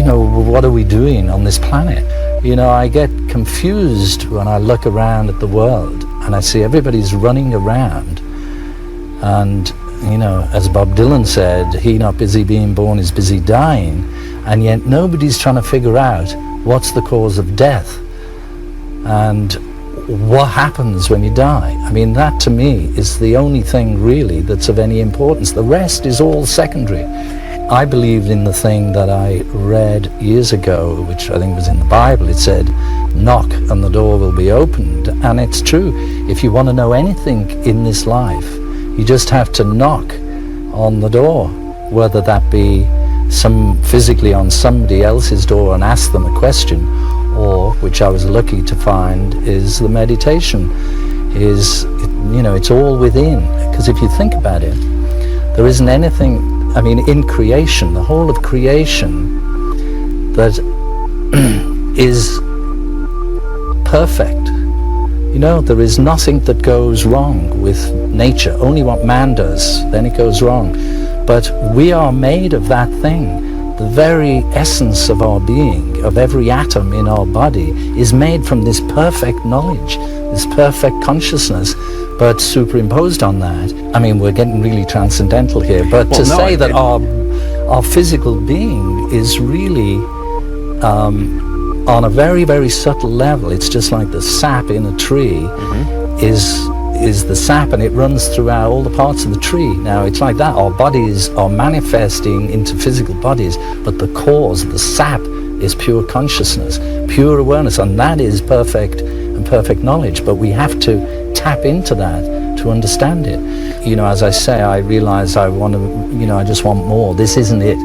what are we doing on this planet? I get confused when I look around at the world and I see everybody's running around, and as Bob Dylan said, he not busy being born is busy dying, and yet nobody's trying to figure out what's the cause of death and what happens when you die. I mean, that to me is the only thing really that's of any importance. The rest is all secondary. I believed in the thing that I read years ago, which I think was in the Bible. It said, knock and the door will be opened. And it's true. If you want to know anything in this life, you just have to knock on the door, whether that be physically on somebody else's door and ask them a question, or, which I was lucky to find, is the meditation. It's all within. Because if you think about it, there isn't anything, in creation, the whole of creation, that is perfect. There is nothing that goes wrong with nature, only what man does, then it goes wrong. But we are made of that thing. The very essence of our being, of every atom in our body, is made from this perfect knowledge, this perfect consciousness. But superimposed on that, we're getting really transcendental here, but that our physical being is really on a very, very subtle level. It's just like the sap in a tree is the sap, and it runs throughout all the parts of the tree. Now, it's like that. Our bodies are manifesting into physical bodies, but the cause, the sap, is pure consciousness, pure awareness, and that is perfect knowledge. But we have to tap into that to understand it. As I say, I realize I want to, I just want more. This isn't it.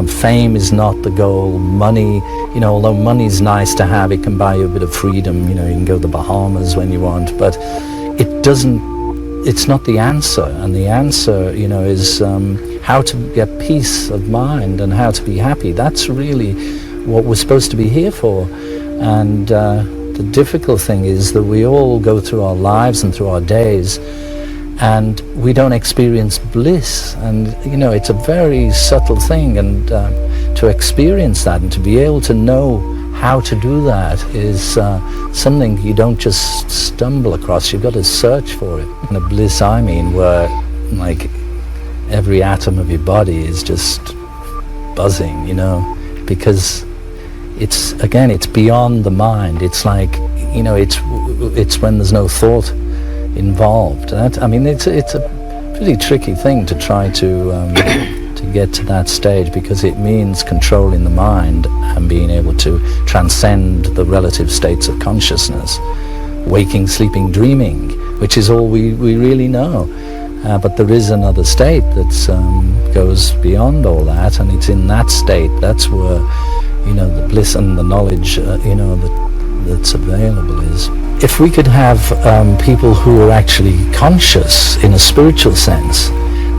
Fame is not the goal. Money, although money's nice to have, it can buy you a bit of freedom. You can go to the Bahamas when you want, but it's not the answer. And the answer, is how to get peace of mind and how to be happy. That's really what we're supposed to be here for. And the difficult thing is that we all go through our lives and through our days, and we don't experience bliss. And it's a very subtle thing, and to experience that and to be able to know how to do that is something you don't just stumble across. You've got to search for it. And the bliss where like every atom of your body is just buzzing, because it's beyond the mind. It's like, it's when there's no thought involved. It's a pretty tricky thing to try to get to that stage, because it means controlling the mind and being able to transcend the relative states of consciousness, waking, sleeping, dreaming, which is all we really know. But there is another state that goes beyond all that, and it's in that state that's where the bliss and the knowledge that's available is. If we could have people who are actually conscious in a spiritual sense,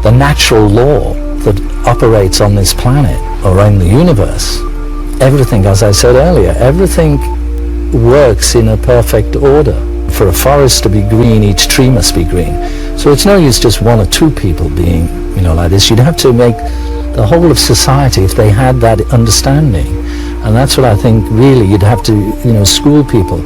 the natural law that operates on this planet or in the universe, everything, as I said earlier, everything works in a perfect order. For a forest to be green, each tree must be green. So it's no use just one or two people being, like this. You'd have to make the whole of society, if they had that understanding. And that's what I think really you'd have to, school people.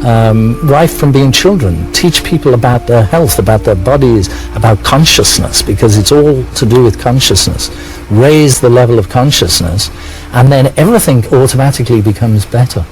Right from being children, teach people about their health, about their bodies, about consciousness, because it's all to do with consciousness. Raise the level of consciousness, and then everything automatically becomes better.